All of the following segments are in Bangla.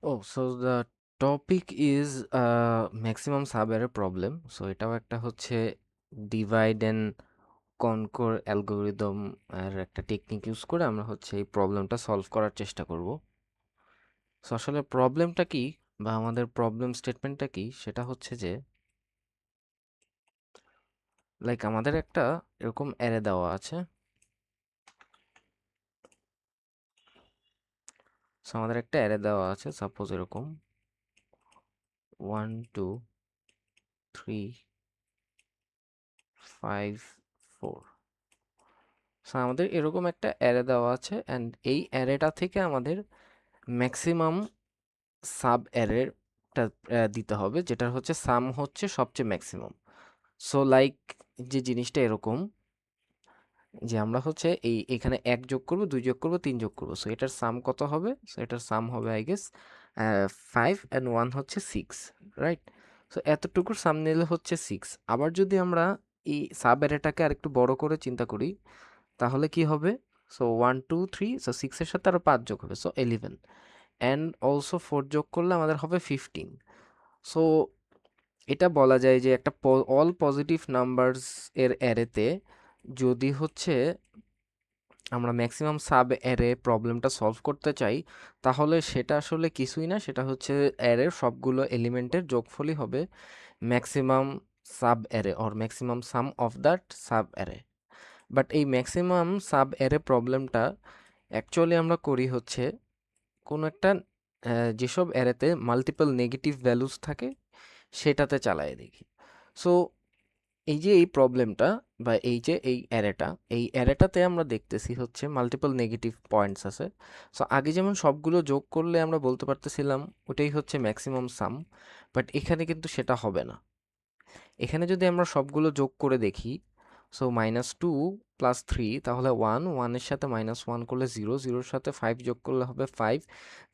So the topic is maximum sub-array problem. So এটাও একটা হচ্ছে divide and conquer অ্যালগোরিদম আর একটা টেকনিক ইউজ করে আমরা হচ্ছে এই প্রবলেমটা সলভ করার চেষ্টা করব। সো আসলে প্রবলেমটা কি বা আমাদের প্রবলেম স্টেটমেন্টটা কি সেটা হচ্ছে যে লাইক আমাদের একটা এরকম অ্যারে দেওয়া আছে। সো আমাদের একটা অ্যারে দেওয়া আছে, সাপোজ এরকম 1 2 3 5 4। সো আমাদের এরকম একটা অ্যারে দেওয়া আছে অ্যান্ড এই অ্যারেটা থেকে আমাদের ম্যাক্সিমাম সাব অ্যারেটা দিতে হবে, যেটার হচ্ছে সাম হচ্ছে সবচেয়ে ম্যাক্সিমাম। সো লাইক যে জিনিসটা এরকম যে আমরা হচ্ছে এখানে 1 যোগ করব, 2 যোগ করব, 3 যোগ করব। সো এটার সাম কত হবে? সো এটার সাম হবে আই গেস 5 অ্যান্ড 1 হচ্ছে 6, রাইট? সো এতটুকুর সাম নিলে হচ্ছে 6। আবার যদি আমরা এই সাব অ্যারেটাকে আরেকটু বড় করে চিন্তা করি তাহলে কি হবে? সো 1 2 3, সো 6 এর সাথে আরো 5 যোগ হবে, সো 11 অ্যান্ড অলসো 4 যোগ করলে আমাদের হবে 15। সো এটা বলা যায় যে একটা অল পজিটিভ নাম্বারস এর অ্যারেতে যদি হচ্ছে আমরা ম্যাক্সিমাম সাব অ্যারে প্রবলেমটা সলভ করতে চাই তাহলে সেটা আসলে কিছুই না, সেটা হচ্ছে অ্যারের সবগুলো এলিমেন্টের যোগফলই হবে maximum sub array or maximum sum of that sub array. But এই ম্যাক্সিমাম সাব অ্যারে প্রবলেমটা অ্যাকচুয়ালি আমরা করি হচ্ছে কোনো একটা যেসব অ্যারেতে মাল্টিপল নেগেটিভ ভ্যালুস থাকে সেটাতে চালায় দেখি। সো এই যে এই প্রবলেমটা বা এই যে এই অ্যারেটাতে আমরা দেখতেছি হচ্ছে মাল্টিপল নেগেটিভ পয়েন্টস আছে। সো আগে যেমন সবগুলো যোগ করলে আমরা বলতে পারতেছিলাম ওটাই হচ্ছে ম্যাক্সিমাম সাম, বাট এখানে কিন্তু সেটা হবে না। এখানে যদি আমরা সবগুলো যোগ করে দেখি, সো -2 + 3 তাহলে 1, 1 এর সাথে -1 করলে 0, 0 এর সাথে 5 যোগ করলে হবে 5,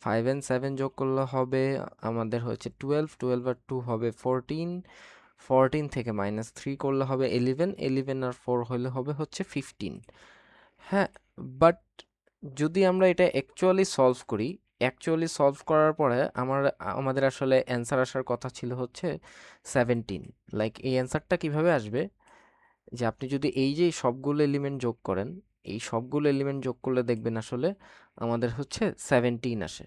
5 and 7 যোগ করলে হবে আমাদের হচ্ছে 12, 12 আর 2 হবে 14, 14 থেকে -3 করলে হবে 11, 11 আর 4 হলে হবে হচ্ছে 15। হ্যাঁ, বাট যদি আমরা এটা অ্যাকচুয়ালি সলভ করার পরে আমাদের আসলে অ্যান্সার আসার কথা ছিল হচ্ছে 17। লাইক এই অ্যান্সারটা কিভাবে আসবে? যে আপনি যদি এই যে সবগুলো এলিমেন্ট যোগ করেন, এই সবগুলো এলিমেন্ট যোগ করলে দেখবেন আসলে আমাদের হচ্ছে 17 আসে।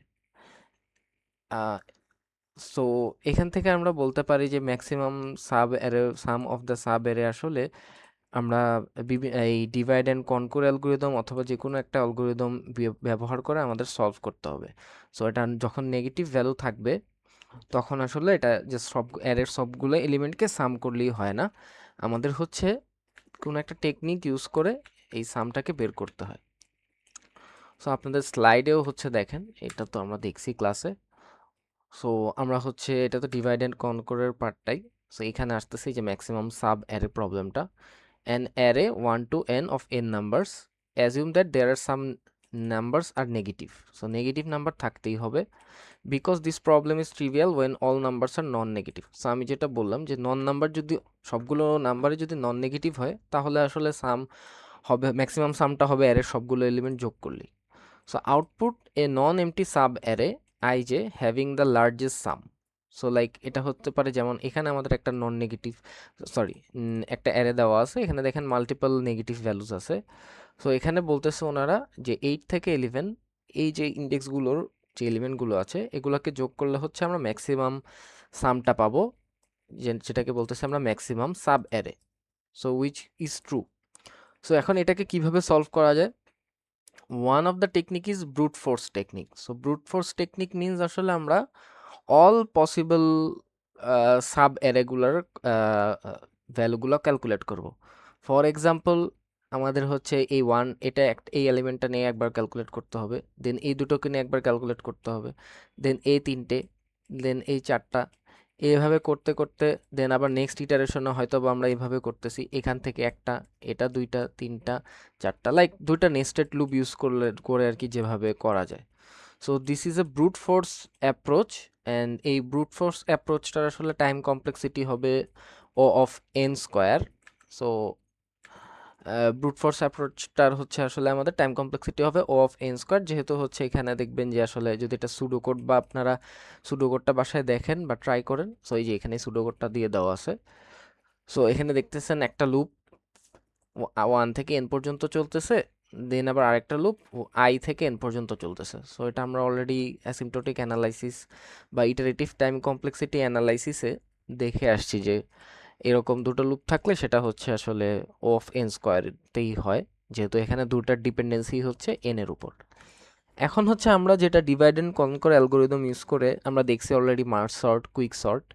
সো এখান থেকে আমরা বলতে পারি যে maximum sum of the sub array আসলে আমরা এই ডিভাইড অ্যান্ড কনক্যুর অ্যালগরিদম অথবা যে কোনো একটা অ্যালগরিদম ব্যবহার করে আমাদের সলভ করতে হবে। সো এটা যখন নেগেটিভ ভ্যালু থাকবে তখন আসলে এটা যে সব অ্যারের সবগুলো এলিমেন্টকে সাম করলেই হয় না, আমাদের হচ্ছে কোনো একটা টেকনিক ইউজ করে এই সামটাকে বের করতে হয়। সো আপনাদের স্লাইডেও হচ্ছে দেখেন, এটা তো আমরা দেখছি ক্লাসে। সো আমরা হচ্ছে এটা তো ডিভাইড অ্যান্ড কনকোরের পার্টটাই। সো এখানে আসতেছে যে ম্যাক্সিমাম সাব অ্যারে প্রবলেমটা। An array 1 to n of n numbers, assume that there are some numbers are negative. So negative number থাকতেই হবে because this problem is trivial when all numbers are non negative. So আমি যেটা বললাম যে নন নাম্বার যদি সবগুলো নাম্বারে যদি নন নেগেটিভ হয় তাহলে আসলে সাম হবে ম্যাক্সিমাম সামটা হবে অ্যারের সবগুলো এলিমেন্ট যোগ করলেই। So output a non empty subarray আইজে having the largest sum. So like এটা হতে পারে যেমন এখানে আমাদের একটা নন নেগেটিভ সরি একটা অ্যারে দেওয়া আছে, এখানে দেখেন মাল্টিপল নেগেটিভ ভ্যালুস আছে। সো এখানে বলতেছে ওনারা যে 8 থেকে 11 এই যে ইন্ডেক্সগুলোর যে এলিমেন্টগুলো আছে এগুলোকে যোগ করলে হচ্ছে আমরা ম্যাক্সিমাম সামটা পাবো, যেটাকে বলতেছে আমরা maximum sub array. So which is true. So এখন এটাকে কিভাবে সলভ করা যায়? One of the technique is brute force technique. So brute force technique means আসলে আমরা অল পসিবল সাব অ্যারেগুলার ভ্যালুগুলো ক্যালকুলেট করব। ফর এক্সাম্পল আমাদের হচ্ছে এই এই এলিমেন্টটা নিয়ে একবার ক্যালকুলেট করতে হবে, দেন এই দুটোকে নিয়ে একবার ক্যালকুলেট করতে হবে, দেন এই তিনটে, দেন এই চারটা, এইভাবে করতে করতে দেন আবার নেক্সট ইটারেশনে হয়তো বা আমরা এইভাবে করতেছি এখান থেকে একটা, এটা দুইটা, তিনটা, চারটা, লাইক দুইটা নেস্টেড লুপ ইউজ করে আর কি, যেভাবে করা যায়। So this is a brute force approach and এই ব্রুট ফোর্স অ্যাপ্রোচটার আসলে টাইম কমপ্লেক্সিটি হবে O of n square. So brute force অ্যাপ্রোচটার হচ্ছে আসলে আমাদের টাইম কমপ্লেক্সিটি হবে ও অফ এন স্কোয়ার, যেহেতু হচ্ছে এখানে দেখবেন যে আসলে যদি এটা সুডো কোড বা আপনারা সুডো কোডটা বাসায় দেখেন বা ট্রাই করেন, সো এই যে এখানে সুডো কোডটা দিয়ে দেওয়া আছে। সো এখানে দেখতেছেন একটা লুপ 1 থেকে n পর্যন্ত চলতেছে, দেন আবার আরেকটা লুপ i থেকে n পর্যন্ত চলতেছে। সো এটা আমরা অলরেডি অ্যাসিম্পটোটিক অ্যানালাইসিস বা ইটারেটিভ টাইম কমপ্লেক্সিটি অ্যানালাইসিসে দেখে আসছি যে এরকম দুটো লুপ থাকলে সেটা হচ্ছে আসলে অফ এন স্কোয়ারতেই হয়, যেহেতু এখানে দুটার ডিপেন্ডেন্সি হচ্ছে এন এর উপর। এখন হচ্ছে আমরা যেটা divide and conquer algorithm use করে আমরা দেখছি already merge sort, quick sort.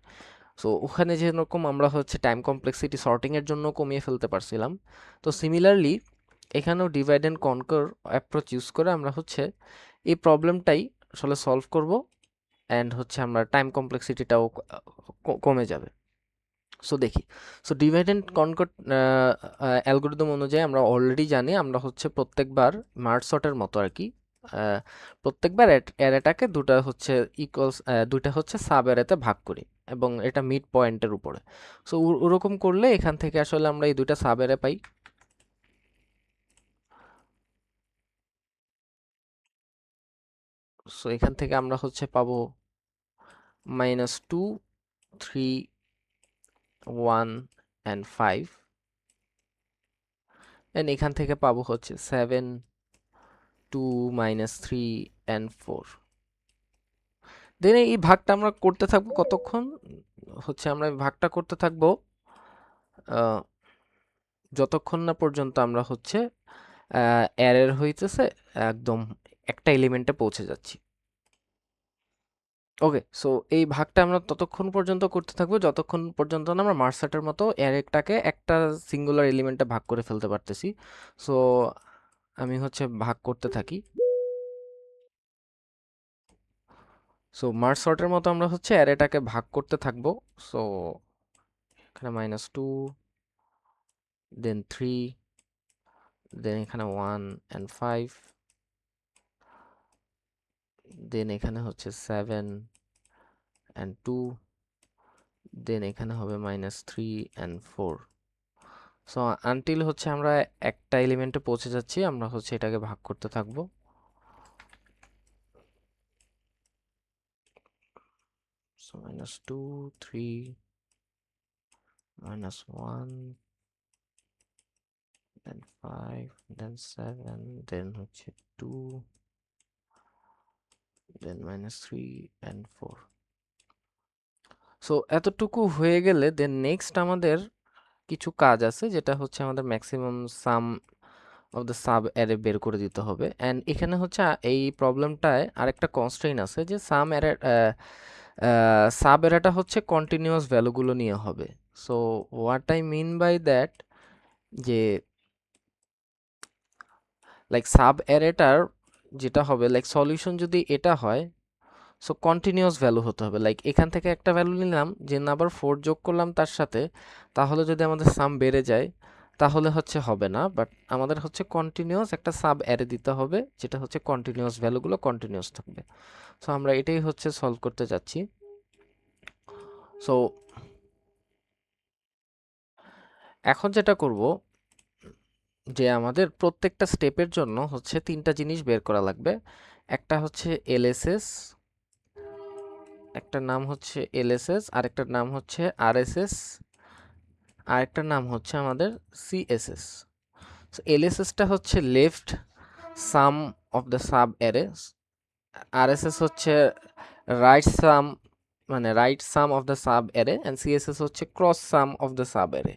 So ওখানে যেরকম আমরা হচ্ছে টাইম কমপ্লেক্সিটি সর্টিংয়ের জন্য কমিয়ে ফেলতে পারছিলাম, তো সিমিলারলি এখানেও divide and conquer approach use করে আমরা হচ্ছে এই প্রবলেমটাই আসলে সলভ করব, অ্যান্ড হচ্ছে আমরা টাইম কমপ্লেক্সিটিটাও কমে যাবে। সো দেখি, so divide and conquer algorithm অনুযায়ী আমরা অলরেডি জানি আমরা হচ্ছে প্রত্যেকবার মার্জ সর্টের মতো আর কি, প্রত্যেকবার অ্যারেটাকে দুটা হচ্ছে ইকুয়ালস, দুইটা হচ্ছে সাব অ্যারেতে ভাগ করি এবং এটা মিড পয়েন্টের উপরে। সো ওরকম করলে এখান থেকে আসলে আমরা এই দুইটা সাব অ্যারে পাই। সো এখান থেকে আমরা হচ্ছে পাবো -2, 3, 1 অ্যান্ড 5, অ্যান্ড এখান থেকে পাবো হচ্ছে 7, 2, -3 অ্যান্ড 4। দেন এই ভাগটা আমরা করতে থাকবো কতক্ষণ, হচ্ছে আমরা এই ভাগটা করতে থাকবো যতক্ষণ না পর্যন্ত আমরা হচ্ছে অ্যারের হইতেছে একদম একটা এলিমেন্টে পৌঁছে যাচ্ছি। ওকে, সো এই ভাগটা আমরা ততক্ষণ পর্যন্ত করতে থাকবো যতক্ষণ পর্যন্ত না আমরা মার্সার্টের মতো অ্যারেটাকে একটা সিঙ্গুলার এলিমেন্টে ভাগ করে ফেলতে পারতেছি। সো আমি হচ্ছে ভাগ করতে থাকি। সো মার্জ সর্টের মতো আমরা হচ্ছে অ্যারেটাকে ভাগ করতে থাকবো। সো এখানে -2, দেন 3, দেন এখানে 1 অ্যান্ড 5, দেন এখানে হচ্ছে 7 অ্যান্ড 2, দেন এখানে হবে -3 অ্যান্ড 4। সো আনটিল হচ্ছে আমরা একটা এলিমেন্টে পৌঁছে যাচ্ছি, আমরা হচ্ছে এটাকে ভাগ করতে থাকবো। সো -2, 3, -1, দেন 5, দেন 7, দেন হচ্ছে 2, দেন -3 অ্যান্ড 4। সো এতটুকু হয়ে গেলে দেন নেক্সট আমাদের কিছু কাজ আছে, যেটা হচ্ছে আমাদের maximum sum of the sub array বের করে দিতে হবে। অ্যান্ড এখানে হচ্ছে এই প্রবলেমটায় আরেকটা কনস্ট্রেইন আছে যে সাম অ্যারে সাব অ্যারেটা হচ্ছে কন্টিনিউয়াস ভ্যালুগুলো নিয়ে হবে। So what I mean by that, যে লাইক সাব অ্যারেটার যেটা হবে লাইক সলিউশন যদি এটা হয়, সো কন্টিনিউয়াস ভ্যালু হতে হবে। লাইক এখান থেকে একটা ভ্যালু নিলাম, যে না আবার 4 যোগ করলাম তার সাথে, তাহলে যদি আমাদের সাম বেড়ে যায় তাহলে হচ্ছে হবে না, বাট আমাদের হচ্ছে কন্টিনিউয়াস একটা সাব অ্যারে দিতে হবে যেটা হচ্ছে কন্টিনিউয়াস ভ্যালুগুলো কন্টিনিউয়াস থাকবে। সো আমরা এটাই হচ্ছে সলভ করতে যাচ্ছি। সো এখন যেটা করব, যে আমাদের প্রত্যেকটা স্টেপের জন্য হচ্ছে তিনটা জিনিস বের করা লাগবে। একটা হচ্ছে এলএসএস, একটা নাম হচ্ছে এলএসএস, আরেকটার নাম হচ্ছে আরএসএস, আরেকটার নাম হচ্ছে আমাদের সিএসএস। সো এলএসএসটা হচ্ছে left sum of the sub array, RSS হচ্ছে রাইট সাম, মানে right sum of the sub array, and CSS হচ্ছে cross sum of the sub array.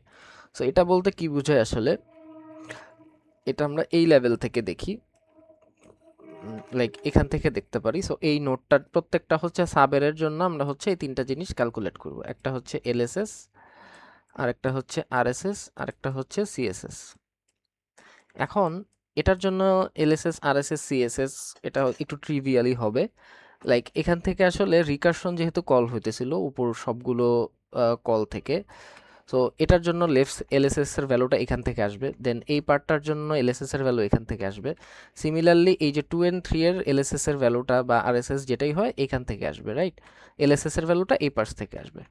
So এটা বলতে কি বোঝায় আসলে, এটা আমরা এই লেভেল থেকে দেখি, লাইক এখান থেকে দেখতে পারি। সো এই নোটটার প্রত্যেকটা হচ্ছে সাবের জন্য আমরা হচ্ছে এই তিনটা জিনিস ক্যালকুলেট করব। একটা হচ্ছে এলএসএস, আরেকটা হচ্ছে আরএসএস, আরেকটা হচ্ছে সিএসএস। এখন এটার জন্য এলএসএস, আরএসএস, সিএসএস এটা একটু ট্রিভিয়ালি হবে। লাইক এখান থেকে আসলে রিকারশন যেহেতু কল হইতেছিল উপর সবগুলো কল থেকে, সো এটার জন্য লেফট এলএসএস এর ভ্যালুটা এখান থেকে আসবে, দেন এই পার্টটার জন্য এলএসএস এর ভ্যালু এখান থেকে আসবে। সিমিলারলি এই যে 2 and 3 এর এলএসএস এর ভ্যালুটা বা আরএসএস যেটাই হয় এখান থেকে আসবে, রাইট? এলএসএস এর ভ্যালুটা এই পার্টস থেকে আসবে।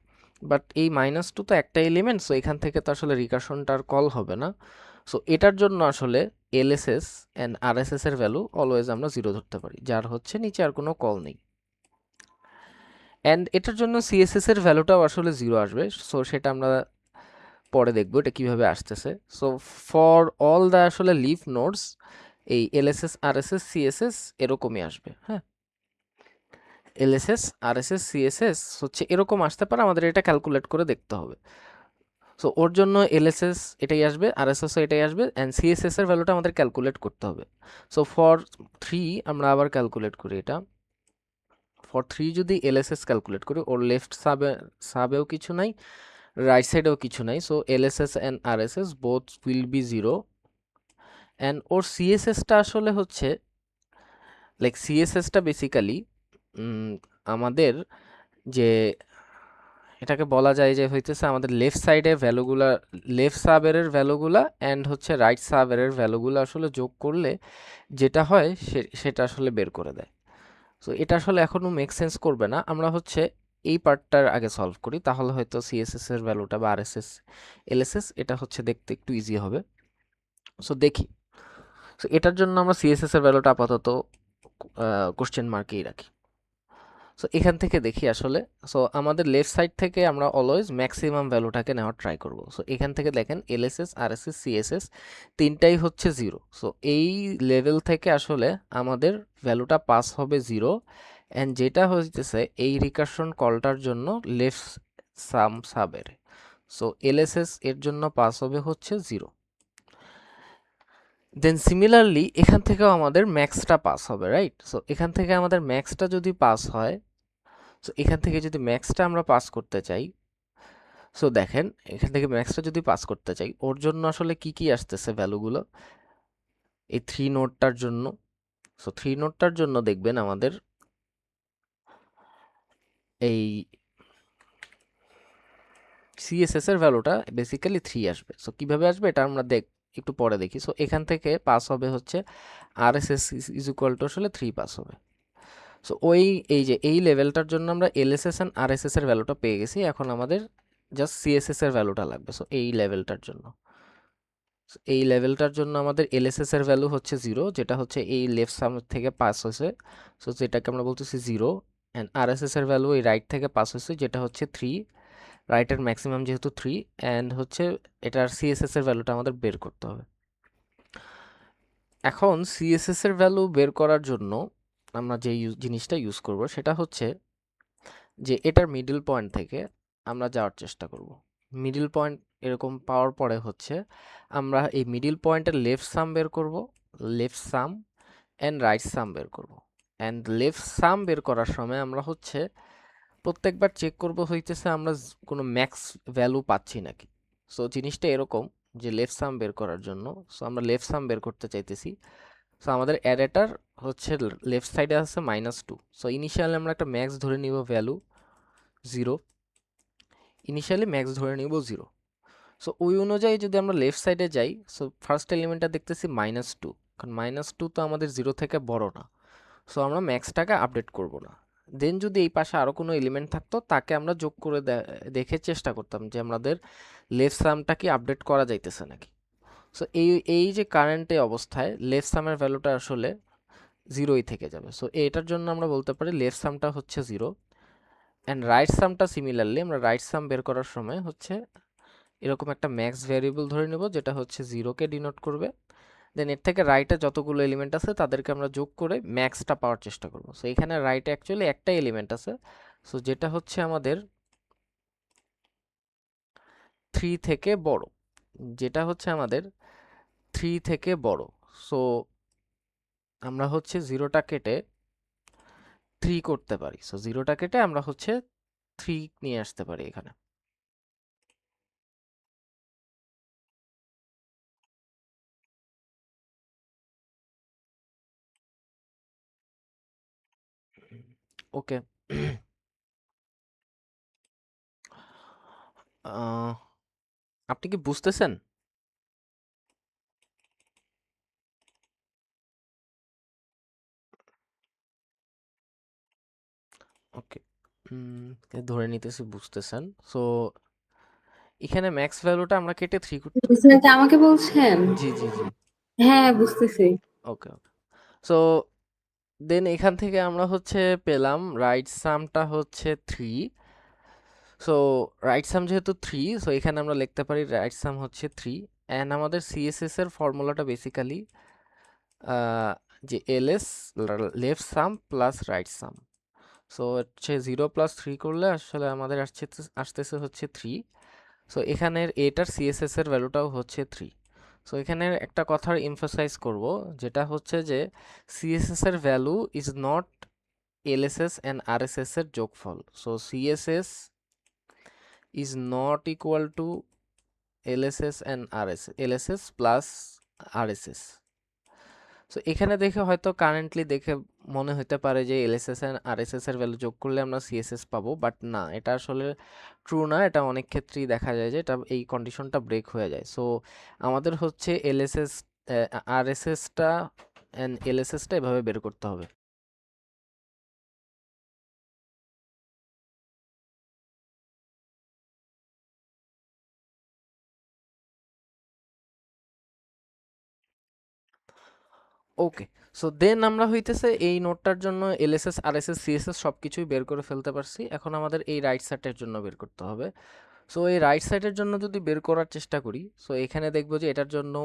বাট এই -2 তো একটা এলিমেন্ট, সো এখান থেকে তো আসলে রিকারশনটার কল হবে না। সো এটার জন্য আসলে এলএসএস অ্যান্ড আরএসএস এর ভ্যালু অলওয়েজ আমরা জিরো ধরতে পারি, যার হচ্ছে নিচে আর কোনো কল নেই। অ্যান্ড এটার জন্য সিএসএস এর ভ্যালুটাও আসলে জিরো আসবে। সো সেটা আমরা পরে দেখবো এটা কিভাবে আসতেছে। সো ফর অল দ্য আসলে লিফ নোডস এই এলএসএস আরএসএস সিএসএস এরকমই আসবে। হ্যাঁ, এলএসএস আরএসএস সিএসএস হচ্ছে এরকম আসতে পারে, আমাদের এটা ক্যালকুলেট করে দেখতে হবে। সো ওর জন্য এলএসএস এটাই আসবে, আরএসএস এটাই আসবে, অ্যান্ড সিএসএস এর ভ্যালুটা আমাদের ক্যালকুলেট করতে হবে। সো ফর 3 আমরা আবার ক্যালকুলেট করি এটা। ফর 3 যদি এলএসএস ক্যালকুলেট করি, ওর লেফট সাবেও কিছু নাই, রাইট সাইডেও কিছু নাই। So LSS and RSS both will be zero. And ওর সিএসএসটা আসলে হচ্ছে লাইক সিএসএসটা বেসিক্যালি আমাদের যে এটাকে বলা যায় যে হইতেছে আমাদের লেফট সাইডে ভ্যালুগুলা, লেফট সাবের ভ্যালুগুলা অ্যান্ড হচ্ছে রাইট সাবের ভ্যালুগুলো আসলে যোগ করলে যেটা হয় সেটা আসলে বের করে দেয়। সো এটা আসলে এখনো মেক সেন্স করবে না, আমরা হচ্ছে এই পার্টটার আগে সলভ করি, তাহলে হয়তো সিএসএস এর ভ্যালুটা বা আরএসএস এলএসএস এটা হচ্ছে দেখতে একটু ইজি হবে। সো দেখি, সো এটার জন্য আমরা সিএসএস এর ভ্যালুটা আপাতত কোশ্চেন মার্কেই রাখি। সো এখান থেকে দেখি আসলে, সো আমাদের লেফট সাইড থেকে আমরা অলওয়েজ ম্যাক্সিমাম ভ্যালুটাকে নেওয়ার ট্রাই করব। সো এখান থেকে দেখেন এলএসএস আরএসএস সিএসএস তিনটাই হচ্ছে জিরো। সো এই লেভেল থেকে আসলে আমাদের ভ্যালুটা পাস হবে জিরো, অ্যান্ড যেটা হইতেছে এই রিকারশন কলটার জন্য লেফট সাবের। সো এলএসএস এর জন্য পাস হবে হচ্ছে জিরো। দেন সিমিলারলি এখান থেকেও আমাদের ম্যাক্সটা পাস হবে, রাইট? সো এখান থেকে আমাদের ম্যাক্সটা যদি পাস হয়, সো এখান থেকে যদি ম্যাক্সটা আমরা পাস করতে চাই, সো দেখেন এখান থেকে ম্যাক্সটা যদি পাস করতে চাই ওর জন্য আসলে কি কি আসতেছে ভ্যালুগুলো এই থ্রি নোটটার জন্য। সো থ্রি নোটটার জন্য দেখবেন আমাদের এই সিএসএস এর ভ্যালুটা বেসিক্যালি থ্রি আসবে। সো কিভাবে আসবে এটা আমরা একটু পরে দেখি। সো এখান থেকে পাস হবে হচ্ছে আরএসএস ইজ ইকুয়াল টু আসলে থ্রি পাস হবে। সো এই যে এই লেভেলটার জন্য আমরা এলএসএস এন্ড আরএসএস এর ভ্যালুটা পেয়ে গেছি, এখন আমাদের জাস্ট সিএসএস এর ভ্যালুটা লাগবে। সো এই লেভেলটার জন্য, এই লেভেলটার জন্য আমাদের এলএসএস এর ভ্যালু হচ্ছে জিরো, যেটা হচ্ছে এই লেফট সাম থেকে পাস হয়েছে। সো যেটাকে আমরা বলতেছি জিরো। অ্যান্ড আরএসএস এর ভ্যালু এই রাইট থেকে পাস হয়েছে, যেটা হচ্ছে থ্রি। রাইটের ম্যাক্সিমাম যেহেতু থ্রি, অ্যান্ড হচ্ছে এটার সিএসএস এর ভ্যালুটা আমাদের বের করতে হবে। এখন সিএসএস এর ভ্যালু বের করার জন্য আমরা যে জিনিসটা ইউজ করব সেটা হচ্ছে যে এটার মিডল পয়েন্ট থেকে আমরা যাওয়ার চেষ্টা করব। মিডল পয়েন্ট এরকম পাওয়ার পরে হচ্ছে আমরা এই মিডল পয়েন্টের লেফট সাম বের করব, লেফট সাম অ্যান্ড রাইট সাম বের করব। অ্যান্ড লেফট সাম বের করার সময় আমরা হচ্ছে প্রত্যেকবার চেক করব হইতেছে আমরা কোনো ম্যাক্স ভ্যালু পাচ্ছি নাকি। সো জিনিসটা এরকম যে লেফট সাম বের করার জন্য, সো আমরা লেফট সাম বের করতে চাইতেছি। সো আমাদের অ্যারেটার হচ্ছে লেফট সাইডে আছে -2। সো ইনিশিয়ালি আমরা একটা ম্যাক্স ধরে নিব ভ্যালু জিরো, ইনিশিয়ালি ম্যাক্স ধরে নিব জিরো। সো ওই অনুযায়ী যদি আমরা লেফট সাইডে যাই, সো ফার্স্ট এলিমেন্টটা দেখতেছি -2, কারণ -2 তো আমাদের জিরো থেকে বড় না। সো আমরা ম্যাক্সটাকে আপডেট করব না। দেন যদি এই পাশে আরও কোনো এলিমেন্ট থাকতো তাকে আমরা যোগ করে দেখে চেষ্টা করতাম যে আমাদের লেফট সামটা কি আপডেট করা যাইতেছে নাকি। সো এই যে কারেন্ট এই অবস্থায় লেফট সামের ভ্যালুটা আসলে জিরোই থেকে যাবে। সো এটার জন্য আমরা বলতে পারি লেফট সামটা হচ্ছে জিরো। অ্যান্ড রাইট সামটা সিমিলারলি আমরা রাইট সাম বের করার সময় হচ্ছে এরকম একটা ম্যাক্স ভ্যারিয়েবল ধরে নেব যেটা হচ্ছে জিরোকে ডিনোট করবে। দেন এর থেকে রাইটে যতগুলো এলিমেন্ট আছে তাদেরকে আমরা যোগ করে ম্যাক্সটা পাওয়ার চেষ্টা করব। সো এখানে রাইটে অ্যাকচুয়ালি একটাই এলিমেন্ট আছে, সো যেটা হচ্ছে আমাদের থ্রি থেকে বড়, যেটা হচ্ছে আমাদের থ্রি থেকে বড়। সো আমরা হচ্ছে জিরোটা কেটে থ্রি করতে পারি। সো জিরোটা কেটে আমরা হচ্ছে থ্রি নিয়ে আসতে পারি এখানে। ওকে। আপনি কি বুঝতেছেন? ওকে, ধরে নিতেছি বুঝতেছেন। সো এখানে ম্যাক্স ভ্যালুটা আমরা কেটে 3 করতে। বুঝছেন কি আমাকে বলছেন? জি জি জি। হ্যাঁ, বুঝতেছি। ওকে ওকে। সো দেন এখান থেকে আমরা হচ্ছে পেলাম রাইট সামটা হচ্ছে 3। সো রাইট সাম যেহেতু 3, সো এখানে আমরা লিখতে পারি রাইট সাম হচ্ছে 3। অ্যান্ড আমাদের সিএসএস এর ফর্মুলাটা বেসিক্যালি যে এলএস লেফট সাম প্লাস রাইট সাম। সো হচ্ছে 0 + 3 করলে আসলে আমাদের আসতেছে হচ্ছে 3। সো এখানের এটার সিএসএস এর ভ্যালুটাও হচ্ছে 3। সো এখানে একটা কথার এমফাসাইজ করব, যেটা হচ্ছে যে সিএসএস এর value is not LSS and RSS এর যোগফল। So CSS is not equal to LSS and RSS, LSS plus RSS. So এখানে দেখে হয়তো কারেন্টলি দেখে মনে হতে পারে যে এলএসএস এন্ড আরএসএস এর ভ্যালু যোগ করলে আমরা সিএসএস পাবো, বাট না, এটা আসলে ট্রু না। এটা অনেক ক্ষেত্রেই দেখা যায় যে এটা এই কন্ডিশনটা ব্রেক হয়ে যায়। সো আমাদের হচ্ছে এলএসএস আরএসএসটা এন্ড এলএসএসটা এভাবে বের করতে হবে। ওকে। সো দেন আমরা হইতেছে এই নোটটার জন্য এলএসএস আরএসএস সিএসএস সবকিছুই বের করে ফেলতে পারছি। এখন আমাদের এই রাইট সাইডের জন্য বের করতে হবে। সো এই রাইট সাইডের জন্য যদি বের করার চেষ্টা করি, সো এখানে দেখবো যে এটার জন্য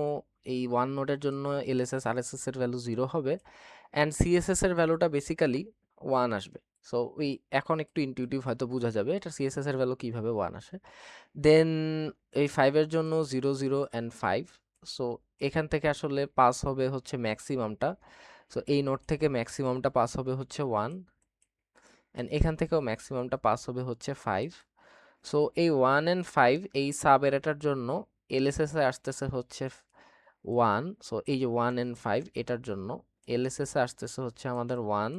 এই ওয়ান নোডের জন্য এলএসএস আরএসএস এর ভ্যালু 0 হবে অ্যান্ড সিএসএস এর ভ্যালুটা বেসিক্যালি 1 আসবে। সো ওই এখন একটু ইনটিউটিভ হয়তো বোঝা যাবে এটা সিএসএস এর ভ্যালু কিভাবে 1 আসে। দেন এই 5 এর জন্য 0 0 অ্যান্ড 5। সো এখান থেকে আসলে পাস হবে হচ্ছে ম্যাক্সিমামটা। সো এই নোড থেকে ম্যাক্সিমামটা পাস হবে হচ্ছে 1 অ্যান্ড এখান থেকেও ম্যাক্সিমামটা পাস হবে হচ্ছে 5। সো এই 1 অ্যান্ড 5 এই সাব এরাটার জন্য এলএসএস এ আসতেছে হচ্ছে 1। সো এই যে 1 অ্যান্ড 5 এটার জন্য এলএসএস এ আসতেছে হচ্ছে আমাদের 1,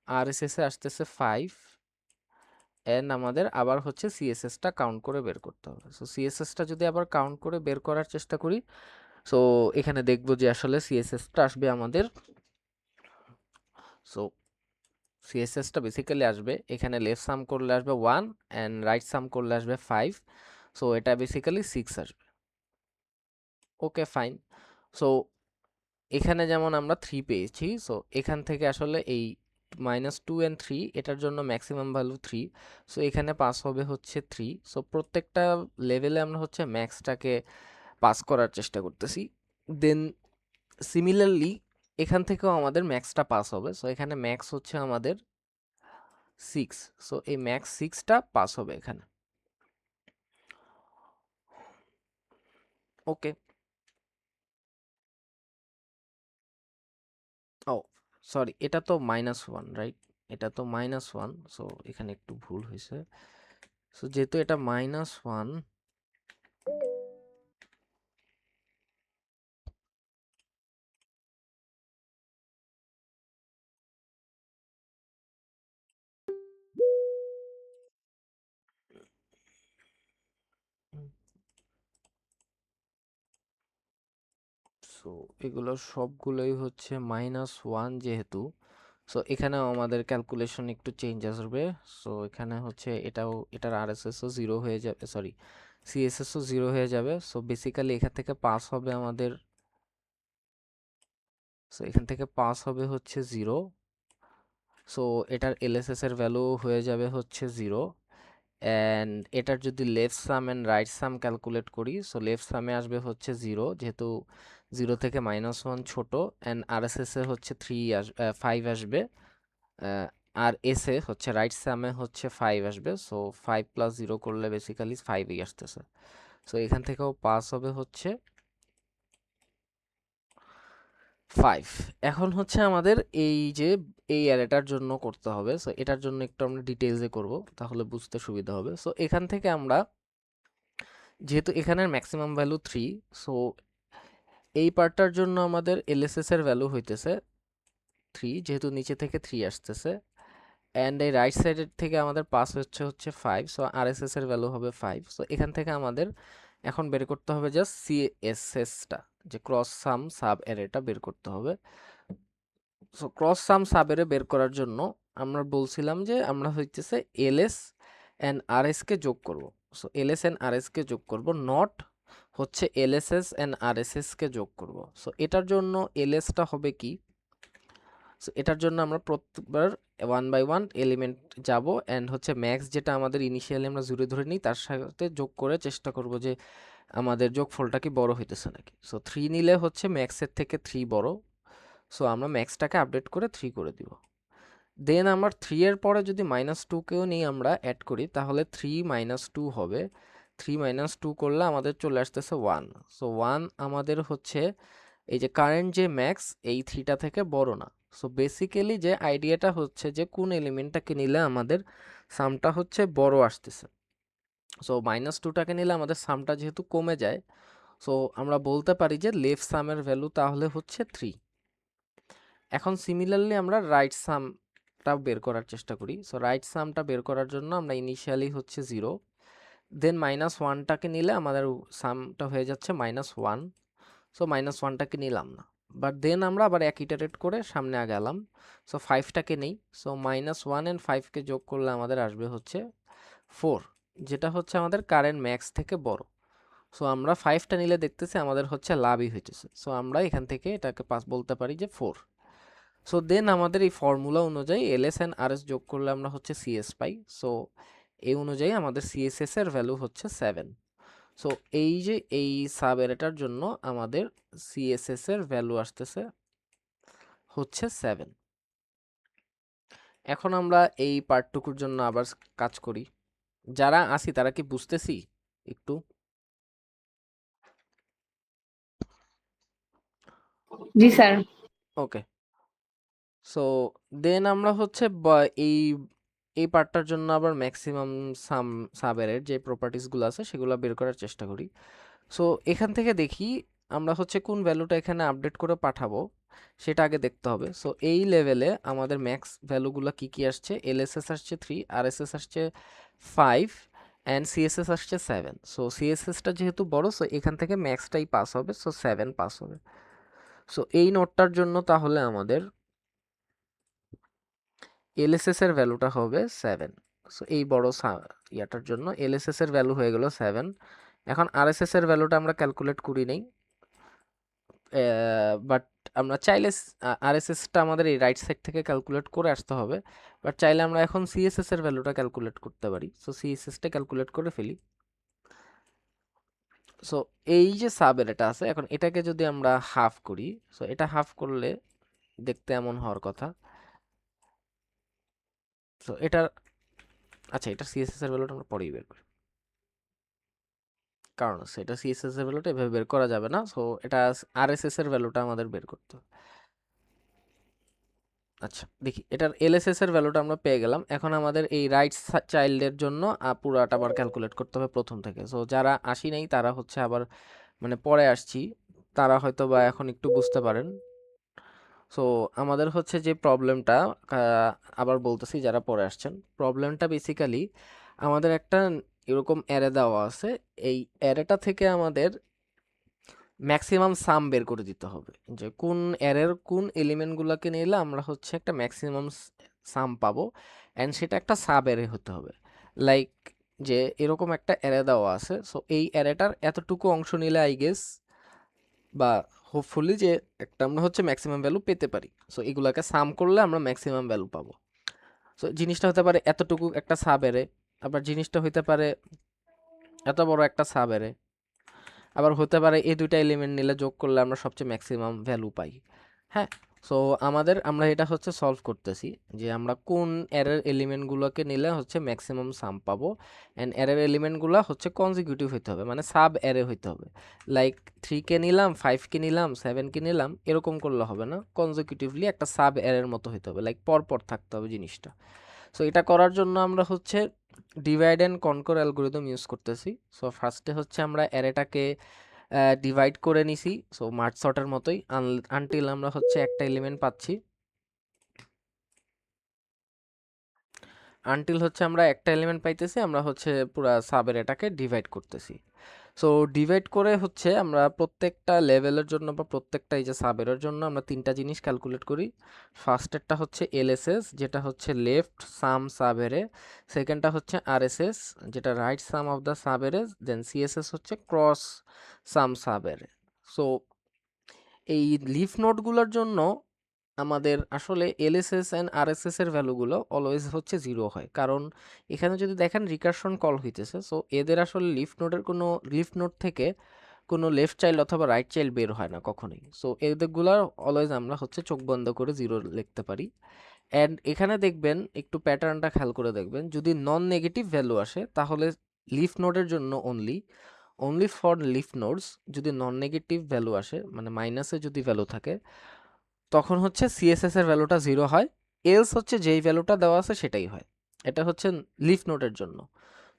আরএসএস এ আসতেছে 5 এন্ড আমাদের আবার হচ্ছে সিএসএসটা কাউন্ট করে বের করতে হবে। সো সিএসএসটা যদি আবার কাউন্ট করে বের করার চেষ্টা করি, সো এখানে দেখব যে আসলে সিএসএসটা আসবে আমাদের। সো সিএসএসটা বেসিক্যালি আসবে এখানে লেফট সাম করলে আসবে 1 অ্যান্ড রাইট সাম করলে আসবে 5। সো এটা বেসিক্যালি 6 আসবে। Okay fine. সো এখানে যেমন আমরা 3 পেয়েছি, সো এখান থেকে আসলে এই -2 and 3 এটার জন্য ম্যাক্সিমাম ভ্যালু 3। সো এখানে পাস হবে হচ্ছে 3। সো প্রত্যেকটা লেভেলে আমরা হচ্ছে ম্যাক্সটাকে পাস করার চেষ্টা করতেছি। দেন সিমিলারলি এখান থেকেও আমাদের ম্যাক্সটা পাস হবে। সো এখানে ম্যাক্স হচ্ছে আমাদের 6। সো এই ম্যাক্স 6টা পাস হবে এখানে। ওকে। ও সরি, এটা তো -1 রাইট? এটা তো -1। সো এখানে একটু ভুল হয়েছে। সো যেহেতু এটা -1, সো এগুলো সবগুলোই হচ্ছে -1 যেহেতু, সো এখানেও আমাদের ক্যালকুলেশন একটু চেঞ্জ আসবে। সো এখানে হচ্ছে এটাও এটার আরএসএসও 0 হয়ে যাবে, সরি সিএসএসও 0 হয়ে যাবে। সো বেসিক্যালি এখান থেকে পাস হবে আমাদের, সো এখান থেকে পাস হবে হচ্ছে 0। সো এটার এলএসএস এর ভ্যালু হয়ে যাবে হচ্ছে 0 অ্যান্ড এটার যদি left sum and right some calculate করি, সো লেফট সামে আসবে হচ্ছে 0 যেহেতু 0 থেকে -1 ছোট, অ্যান্ড আরএসএস এ হচ্ছে 5 আসবে, আর এসে হচ্ছে রাইট সামে হচ্ছে 5 আসবে। সো 5 + 0 করলে বেসিক্যালি 5ই আসতেছে। সো এখান থেকেও পাস হবে হচ্ছে 5। এখন হচ্ছে আমাদের এই যে এই অ্যারেটার জন্য করতে হবে। সো এটার জন্য একটু আমরা ডিটেইলসে করব, তাহলে বুঝতে সুবিধা হবে। সো এখান থেকে আমরা, যেহেতু এখানের ম্যাক্সিমাম ভ্যালু 3, সো এই পার্টটার জন্য আমাদের এলএসএস এর ভ্যালু হইতেছে 3 যেহেতু নিচে থেকে 3 আসতেছে, অ্যান্ড এই রাইট সাইডের থেকে আমাদের পাস হচ্ছে 5। সো আরএসএস এর ভ্যালু হবে 5। সো এখান থেকে আমাদের এখন বের করতে হবে জাস্ট সিএসএসটা, যে ক্রস সাম সাব অ্যারেটা বের করতে হবে। সো ক্রস সাম সাব অ্যারে বের করার জন্য আমরা বলছিলাম যে আমরা হইতেছে এলএস অ্যান্ড আরএস কে যোগ করব। সো এলএস অ্যান্ড আরএস কে যোগ করব, নট হচ্ছে এলএসএস অ্যান্ড আরএসএস কে যোগ করব। সো এটার জন্য এলএসটা হবে কি, সো এটার জন্য আমরা প্রত্যেকবার ওয়ান বাই ওয়ান এলিমেন্ট যাব অ্যান্ড হচ্ছে ম্যাক্স যেটা আমাদের ইনিশিয়ালি আমরা জুড়ে ধরে নিই তার সাথে যোগ করে চেষ্টা করব যে আমাদের যোগফলটা কি বড় হইতেছে নাকি। সো 3 নিলে হচ্ছে ম্যাক্সের থেকে 3 বড়, সো আমরা ম্যাক্সটাকে আপডেট করে 3 করে দিব। দেন আমার 3 এর পরে যদি -2কেও নিই আমরা অ্যাড করি, তাহলে 3 - 2 হবে। 3 - 2 করলে আমাদের চলে আসতেছে 1। সো 1 আমাদের হচ্ছে এই যে কারেন্ট যে ম্যাক্স এই 3টা থেকে বড় না। সো বেসিক্যালি যে আইডিয়াটা হচ্ছে যে কোন এলিমেন্টটাকে নিলে আমাদের সামটা হচ্ছে বড় আসতেছে। সো -2টাকে নিলে আমাদের সামটা যেহেতু কমে যায়, সো আমরা বলতে পারি যে লেফট সামের ভ্যালু তাহলে হচ্ছে 3। এখন সিমিলারলি আমরা রাইট সামটা বের করার চেষ্টা করি। সো রাইট সামটা বের করার জন্য আমরা ইনিশিয়ালি হচ্ছে 0, দেন -1টাকে নিলে আমাদের সামটা হয়ে যাচ্ছে -1। সো -1টাকে নিলাম না, বাট দেন আমরা আবার এক ইটারেট করে সামনে আগালাম। সো 5টাকে নেই। সো -1 অ্যান্ড 5কে যোগ করলে আমাদের আসবে হচ্ছে 4, যেটা হচ্ছে আমাদের কারেন্ট ম্যাক্স থেকে বড়। সো আমরা 5টা নিলে দেখতেছি আমাদের হচ্ছে লাভই হইতেছে। সো আমরা এখান থেকে এটাকে পাস বলতে পারি যে 4। সো দেন আমাদের এই ফর্মুলা অনুযায়ী এলএস অ্যান্ড আরএস যোগ করলে আমরা হচ্ছে সিএস পাই। সো এই অনুযায়ী আমাদের সিএসএস এর ভ্যালু হচ্ছে 7। সো এই যে এই সাব এরেটার জন্য আমাদের সিএসএস এর ভ্যালু আসতেছে হচ্ছে 7। এখন আমরা এই পার্টটুকুর জন্য আবার কাজ করি। যারা আসি তারা কি বুঝতেছি একটু? জি স্যার। ওকে। সো দেন আমরা হচ্ছে এই এই পার্টটার জন্য আবার ম্যাক্সিমাম সাবের যে প্রপার্টিসগুলো আছে সেগুলো বের করার চেষ্টা করি। সো এখান থেকে দেখি আমরা হচ্ছে কোন ভ্যালুটা এখানে আপডেট করে পাঠাবো সেটা আগে দেখতে হবে। সো এই লেভেলে আমাদের ম্যাক্স ভ্যালুগুলো কি কি আসছে, এলএসএস আসছে 3, আরএসএস আসছে 5 অ্যান্ড সিএসএস আসছে 7। সো সিএসএসটা যেহেতু বড়, সো এখান থেকে ম্যাক্সটাই পাস হবে, সো 7 পাস হবে। সো এই নোটটার জন্য তাহলে আমাদের এলএসএস এর ভ্যালুটা হবে 7। সো এই বড় ইয়াটার জন্য এলএসএস এর ভ্যালু হয়ে গেল 7। এখন আরএসএস এর ভ্যালুটা আমরা ক্যালকুলেট করি নেই, বাট আমরা চাইলে আরএসএসটা আমাদের এই রাইট সাইড থেকে ক্যালকুলেট করে আসতে হবে, বাট চাইলে আমরা এখন সিএসএস এর ভ্যালুটা ক্যালকুলেট করতে পারি। সো সিএসএসটা ক্যালকুলেট করে ফেলি। সো এই যে সাব এটা আছে, এখন এটাকে যদি আমরা হাফ করি, সো এটা হাফ করলে দেখতে এমন হওয়ার কথা। সো এটা, আচ্ছা, এটা সিএসএস এর ভ্যালুটা আমরা পরেই বের করি, কারণ আছে এটা সিএসএস এর ভ্যালুটা এভাবে বের করা যাবে না। সো এটা আরএসএস এর ভ্যালুটা আমাদের বের করতে হবে। আচ্ছা দেখি, এটার এলএসএস এর ভ্যালুটা আমরা পেয়ে গেলাম। এখন আমাদের এই রাইট চাইল্ডের জন্য পুরাটা আবার ক্যালকুলেট করতে হবে প্রথম থেকে। সো যারা আসি নাই তারা হচ্ছে আবার মানে পরে আসছি, তারা হয়তো বা এখন একটু বুঝতে পারেন। সো আমাদের হচ্ছে যে প্রবলেমটা, আবার বলতেছি যারা পরে আসছেন, প্রবলেমটা বেসিক্যালি আমাদের একটা এরকম অ্যারে দেওয়া আছে। এই অ্যারেটা থেকে আমাদের ম্যাক্সিমাম সাম বের করে দিতে হবে, যে কোন অ্যারের কোন এলিমেন্টগুলোকে নিলে আমরা হচ্ছে একটা ম্যাক্সিমাম সাম পাবো, অ্যান্ড সেটা একটা সাব অ্যারে হতে হবে। লাইক যে এরকম একটা অ্যারে দেওয়া আছে, সো এই অ্যারেটার এতটুকু অংশ নিলে আই গেস বা হোপফুলি যে একটা আমরা হচ্ছে ম্যাক্সিমাম ভ্যালু পেতে পারি। সো এগুলাকে সাম করলে আমরা ম্যাক্সিমাম ভ্যালু পাবো। সো জিনিসটা হতে পারে এতটুকু একটা সাব অ্যারে, আবার জিনিসটা হইতে পারে এত বড় একটা সাব অ্যারে, আবার হতে পারে এই দুইটা এলিমেন্ট নিলে যোগ করলে আমরা সবচেয়ে ম্যাক্সিমাম ভ্যালু পাই। হ্যাঁ। সো আমরা এটা হচ্ছে সলভ করতেছি যে আমরা কোন অ্যারের এলিমেন্টগুলোকে নিলে হচ্ছে ম্যাক্সিমাম সাম পাবো, অ্যান্ড অ্যারের এলিমেন্টগুলো হচ্ছে কনজিকিউটিভ হইতে হবে, মানে সাব অ্যারে হইতে হবে। লাইক 3কে নিলাম, 5কে নিলাম, 7কে নিলাম, এরকম করলে হবে না, কনজিকিউটিভলি একটা সাব অ্যারের মতো হইতে হবে, লাইক পরপর থাকতে হবে জিনিসটা। সো এটা করার জন্য আমরা হচ্ছে divide and conquer algorithm use করতেছি। সো ফার্স্টে হচ্ছে আমরা অ্যারেটাকে ডিভাইড করে নিছি, সো মার্জ সর্টের মতোই, আনটিল আমরা হচ্ছে একটা এলিমেন্ট পাচ্ছি। আনটিল হচ্ছে আমরা একটা এলিমেন্ট পাইতেছি, আমরা হচ্ছে পুরা সাব অ্যারেটাকে ডিভাইড করতেছি। সো ডিভাইড করে হচ্ছে আমরা প্রত্যেকটা লেভেলের জন্য বা প্রত্যেকটা এই যে সাবের জন্য আমরা তিনটা জিনিস ক্যালকুলেট করি। ফার্স্টেরটা হচ্ছে এলএসএস, যেটা হচ্ছে লেফট সাম সাবেরে। সেকেন্ডটা হচ্ছে আরএসএস, যেটা right sum of the subarray. Then CSS হচ্ছে ক্রস সাম সাবেরে। সো এই লিফ নোডগুলোর জন্য আমাদের আসলে এলএসএস অ্যান্ড আরএসএস এর ভ্যালুগুলো অলওয়েজ হচ্ছে জিরো হয়, কারণ এখানে যদি দেখেন রিকারশন কল হইতেছে। সো এদের আসলে লিফ নোড থেকে কোনো লেফট চাইল্ড অথবা রাইট চাইল্ড বের হয় না কখনোই। সো এদেরগুলার অলওয়েজ আমরা হচ্ছে চোখ বন্ধ করে জিরো লিখতে পারি। অ্যান্ড এখানে দেখবেন একটু প্যাটার্নটা খেয়াল করে দেখবেন, যদি নন নেগেটিভ ভ্যালু আসে তাহলে লিফ নোডের জন্য অনলি ফর লিফ নোডস যদি নন নেগেটিভ ভ্যালু আসে, মানে মাইনাসে যদি ভ্যালু থাকে, তখন হচ্ছে সিএসএস এর ভ্যালুটা জিরো হয়। এলস হচ্ছে যেই ভ্যালুটা দেওয়া আছে সেটাই হয়। এটা হচ্ছে লিফ নোডের জন্য।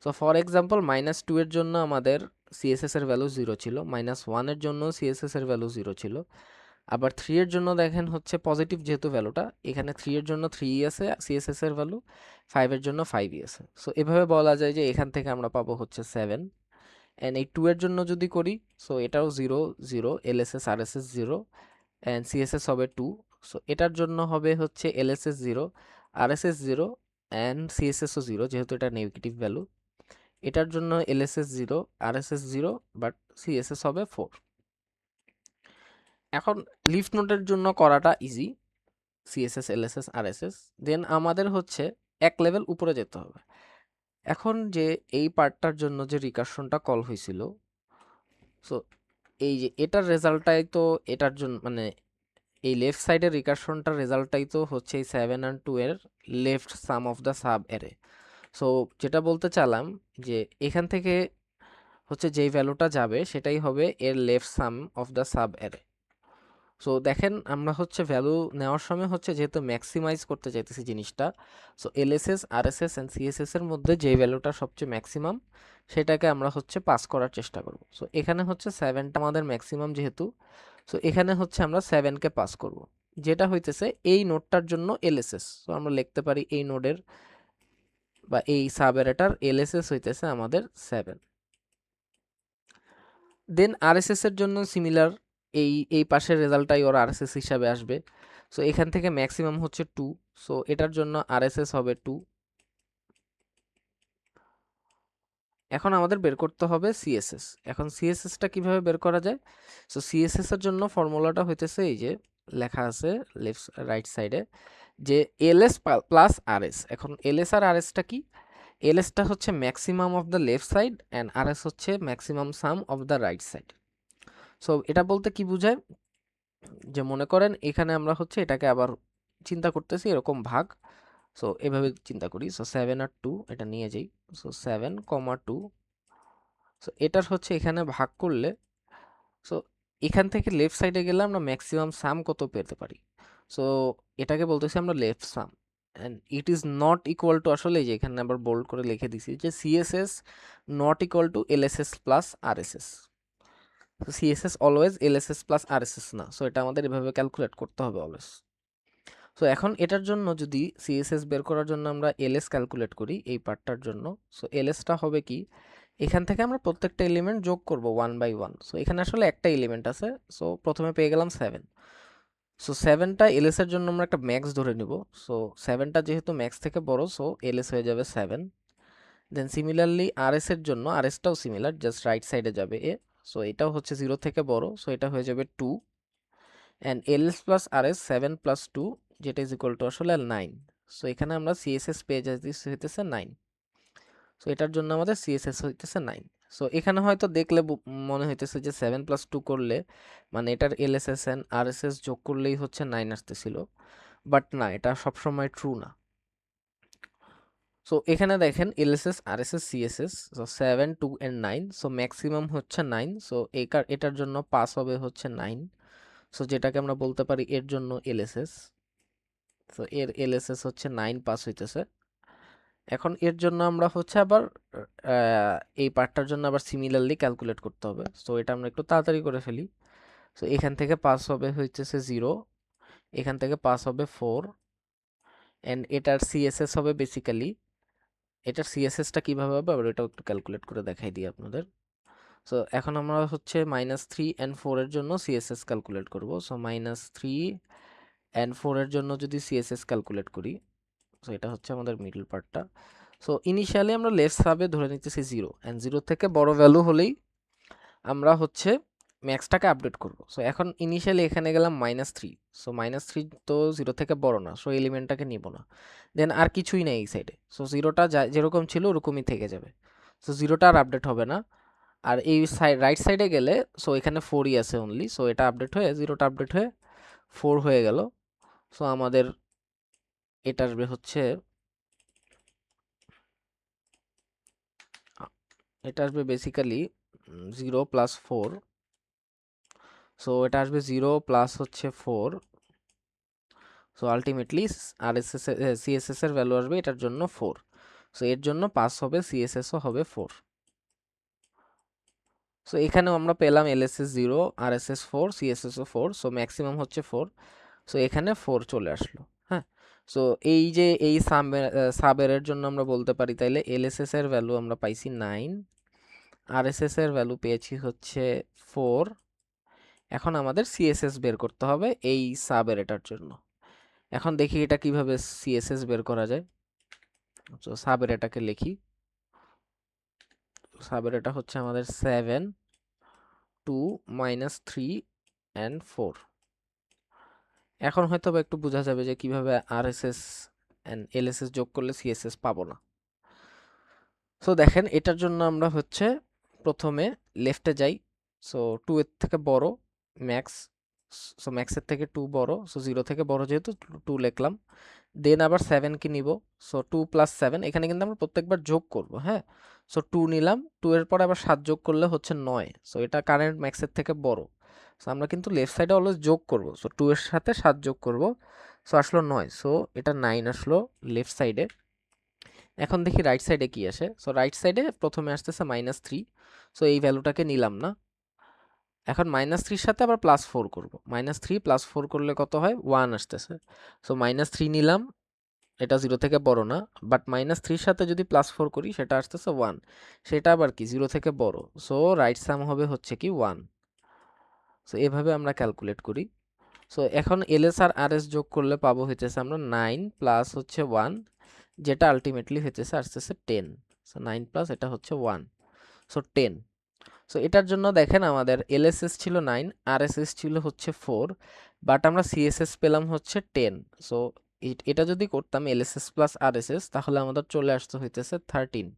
সো ফর এক্সাম্পল -2 এর জন্য আমাদের সিএসএস এর ভ্যালু জিরো ছিল, -1 এর জন্য সিএসএস এর ভ্যালু জিরো ছিল। আবার 3 এর জন্য দেখেন হচ্ছে পজিটিভ যেহেতু ভ্যালুটা, এখানে 3 এর জন্য 3 আছে সিএসএস এর ভ্যালু, 5 এর জন্য 5 আছে। সো এভাবে বলা যায় যে এখান থেকে আমরা পাবো হচ্ছে 7। এন্ড এই 2 এর জন্য যদি করি, সো এটাও 0 0, এলএসএস আরএসএস 0 এন্ড সিএসএস হবে 2। সো এটার জন্য হবে হচ্ছে এলএসএস 0, আরএসএস 0 এন্ড সিএসএসও 0 যেহেতু এটা নেগেটিভ ভ্যালু। এটার জন্য এলএসএস 0, আরএসএস 0, বাট সিএসএস হবে 4। এখন লিফ নোডের জন্য করাটা ইজি, সিএসএস এলএসএস আরএসএস। দেন আমাদের হচ্ছে এক লেভেল উপরে যেতে হবে। এখন যে এই পার্টটার জন্য যে রিকারশনটা কল হয়েছিল, সো এই যে এটার রেজাল্টটাই তো এটার জন্য, মানে এই লেফট সাইডের রিকারশনটার রেজাল্টটাই তো হচ্ছে এই 7 আর 2 এর left sum of the sub array. So যেটা বলতে চালাম যে এখান থেকে হচ্ছে যেই ভ্যালুটা যাবে সেটাই হবে এর left sum of the sub array. So দেখেন আমরা হচ্ছে ভ্যালু নেওয়ার সময় হচ্ছে যেহেতু ম্যাক্সিমাইজ করতে চাইতেছি জিনিসটা, so ELSS RSS and CSS এর মধ্যে যে ভ্যালুটা সবচেয়ে ম্যাক্সিমাম সেটাকে আমরা হচ্ছে পাস করার চেষ্টা করব। সো এখানে হচ্ছে 7টা আমাদের ম্যাক্সিমাম যেহেতু, সো এখানে হচ্ছে আমরা 7কে পাস করব, যেটা হইতেছে এই নোডটার জন্য এলএসএস। সো আমরা লিখতে পারি এই নোডের বা এই সাব অ্যারেটার এলএসএস হইতেছে আমাদের 7। দেন আরএসএস এর জন্য সিমিলার, এই পাশের রেজাল্টটাই ওর আরএসএস হিসাবে আসবে। সো এখান থেকে ম্যাক্সিমাম হচ্ছে 2, সো এটার জন্য আরএসএস হবে 2। এখন আমাদের বের করতে হবে সিএসএস। এখন সিএসএসটা কিভাবে বের করা যায়? সো সিএসএস এর জন্য ফর্মুলাটা হইতেছে এই যে লেখা আছে লেফট রাইট সাইডে, যে এলএস প্লাস আরএস। এখন এলএস আর আরএসটা কি? এলএসটা হচ্ছে maximum of the left side and RS হচ্ছে maximum sum of the right side. So এটা বলতে কি বোঝায়, যে মনে করেন এখানে আমরা হচ্ছে এটাকে আবার চিন্তা করতেছি এরকম ভাগ। সো এভাবে চিন্তা করি, সো 7 আর 2 এটা নিয়ে যাই। সো 7,2, সো এটার হচ্ছে এখানে ভাগ করলে, সো এখান থেকে লেফট সাইডে গেলে আমরা ম্যাক্সিমাম সাম কত পেতে পারি। সো এটাকে বলতেছি আমরা left sum, and it is not equal two, আসলে এই যে এখানে আবার বোল্ড করে লিখে দিছি যে CSS not equal to LSS plus RSS. CSS always LSS plus RSS না। সো এটা আমাদের এভাবে ক্যালকুলেট করতে হবে অলওয়েজ। সো এখন এটার জন্য যদি সিএসএস বের করার জন্য আমরা এলএস ক্যালকুলেট করি এই পার্টটার জন্য, সো এলএসটা হবে কি, এখান থেকে আমরা প্রত্যেকটা এলিমেন্ট যোগ করব 1/1। সো এখানে আসলে একটা এলিমেন্ট আছে, সো প্রথমে পেয়ে গেলাম 7। সো 7টা এলএস এর জন্য আমরা একটা ম্যাক্স ধরে নিব। সো 7টা যেহেতু ম্যাক্স থেকে বড়, সো এলএস হয়ে যাবে 7। দেন সিমিলারলি আরএস এর জন্য আরএসটাও সিমিলার, জাস্ট রাইট সাইডে যাবে এ। সো এটাও হচ্ছে 0 থেকে বড়, সো এটা হয়ে যাবে 2। And LS plus RS 7 plus 2, যেটা ইজ ইকুয়াল টু আসলে 9। সো এখানে আমরা সিএসএস পেয়ে যাচ্ছি হইতেছে 9। সো এটার জন্য আমাদের সিএসএস হইতেছে 9। সো এখানে হয়তো দেখলে মনে হইতেছে যে 7 প্লাস 2 করলে, মানে এটার এলএসএস এন্ড আরএসএস যোগ করলেই হচ্ছে 9 আসতেছিল, বাট না, এটা সবসময় ট্রু না। সো এখানে দেখেন LSS RSS CSS, so 7 2 and 9, so maximum হচ্ছে 9। সো এটার জন্য পাস হবে হচ্ছে 9। সো যেটাকে আমরা বলতে পারি এর জন্য এলএসএস। সো এর এলএসএস হচ্ছে 9 পাস হইতেছে। এখন এর জন্য আমরা হচ্ছে আবার এই পার্টটার জন্য আবার সিমিলারলি ক্যালকুলেট করতে হবে। সো এটা আমরা একটু তাড়াতাড়ি করে ফেলি। সো এখান থেকে পাস হবে হইতেছে 0, এখান থেকে পাস হবে 4, অ্যান্ড এটার সিএসএস হবে বেসিক্যালি, এটার সিএসএসটা কিভাবে হবে আবার এটাও একটু ক্যালকুলেট করে দেখাই দিই আপনাদের। সো এখন আমরা হচ্ছে -3 and 4 এর জন্য সিএসএস ক্যালকুলেট করব। সো -3 and 4 এর জন্য যদি সিএসএস ক্যালকুলেট করি, সো এটা হচ্ছে আমাদের মিডল পার্টটা। সো ইনিশিয়ালি আমরা লেফট সাবে ধরে নিতেছি 0 and 0 থেকে বড় ভ্যালু হলেই আমরা হচ্ছে ম্যাক্সটাকে আপডেট করব। সো এখন ইনিশিয়ালি এখানে গেলাম -3, সো -3 তো 0 থেকে বড় না, সো এলিমেন্টটাকে নিব না। দেন আর কিছুই নেই এই সাইডে, সো 0টা যেরকম ছিল ওরকমই থেকে যাবে। সো 0টা আর আপডেট হবে না। আর এই সাইড রাইট সাইডে গেলে, সো এখানে 4ই আছে অনলি, সো এটা আপডেট হয়ে 0টা আপডেট হয়ে 4 হয়ে গেল। সো আমাদের এটা আসবে হচ্ছে এটা আসবে বেসিক্যালি 0 প্লাস 4। সো এটা আসবে 0 প্লাস হচ্ছে 4। সো আলটিমেটলি আরএসএস সিএসএস এর ভ্যালু আসবে এটার জন্য 4। সো এর জন্য পাস হবে, সিএসএসও হবে 4। সো এখানেও আমরা পেলাম এলএসএস 0, আরএসএস 4, সিএসএসও 4। সো ম্যাক্সিমাম হচ্ছে 4। সো এখানে 4 চলে আসলো। হ্যাঁ, সো এই যে এই সাবের জন্য আমরা বলতে পারি তাইলে এলএসএস এর ভ্যালু আমরা পাইছি 9, আরএসএস এর ভ্যালু পেয়েছি হচ্ছে 4। এখন আমাদের সিএসএস বের করতে হবে এই সাবের এটার জন্য। এখন দেখি এটা কিভাবে সিএসএস বের করা যায়। তো সাবের এটাকে লিখি। সাবের এটা হচ্ছে আমাদের 7, 2, -3 and 4। এখন হয়তো বা একটু বোঝা যাবে যে কিভাবে আরএসএস এন্ড এলএসএস যোগ করলে সিএসএস পাবো না। সো দেখেন এটার জন্য আমরা হচ্ছে প্রথমে লেফটে যাই। সো 2 এর থেকে বড় ম্যাক্স, সো ম্যাক্সের থেকে 2 বড়, সো 0 থেকে বড় যেহেতু 2 লিখলাম। দেন আবার 7 কে নিব। সো 2 প্লাস 7, এখানে কিন্তু আমরা প্রত্যেকবার যোগ করব। হ্যাঁ, সো 2 নিলাম, 2 এর পরে আবার 7 যোগ করলে হচ্ছে 9। সো এটা কারেন্ট ম্যাক্সের থেকে বড়। সো আমরা কিন্তু লেফট সাইডে অলওয়েজ যোগ করব। সো 2 এর সাথে 7 যোগ করব। সো আসলো 9, সো এটা 9 আসলো লেফট সাইডে। এখন দেখি রাইট সাইডে কি আসে। সো রাইট সাইডে প্রথমে আসতেছে -3। সো এই ভ্যালুটাকে নিলাম না। এখন -3 সাথে আবার +4 করব। -3 +4 করলে কত হয়? 1 আসতেছে। সো -3 নিলাম, এটা 0 থেকে বড় না, বাট -3 সাথে যদি +4 করি সেটা আসতেছে 1। সেটা আবার কি 0 থেকে বড়। সো রাইট সাম হবে হচ্ছে কি 1। সো এভাবে আমরা ক্যালকুলেট করি। সো এখন এলএস আর আরএস যোগ করলে পাবো হইতেছে আমরা 9 প্লাস হচ্ছে 1, যেটা আলটিমেটলি হইতেছে আসতেছে 10। সো 9 প্লাস এটা হচ্ছে 1, সো 10। সো এটার জন্য দেখেন আমাদের এলএসএস ছিল 9, আরএসএস ছিল হচ্ছে 4, বাট আমরা সিএসএস পেলাম হচ্ছে 10। সো এটা যদি করতাম এলএসএস প্লাস আরএসএস তাহলে আমাদের চলে আসতে হইতেছে 13।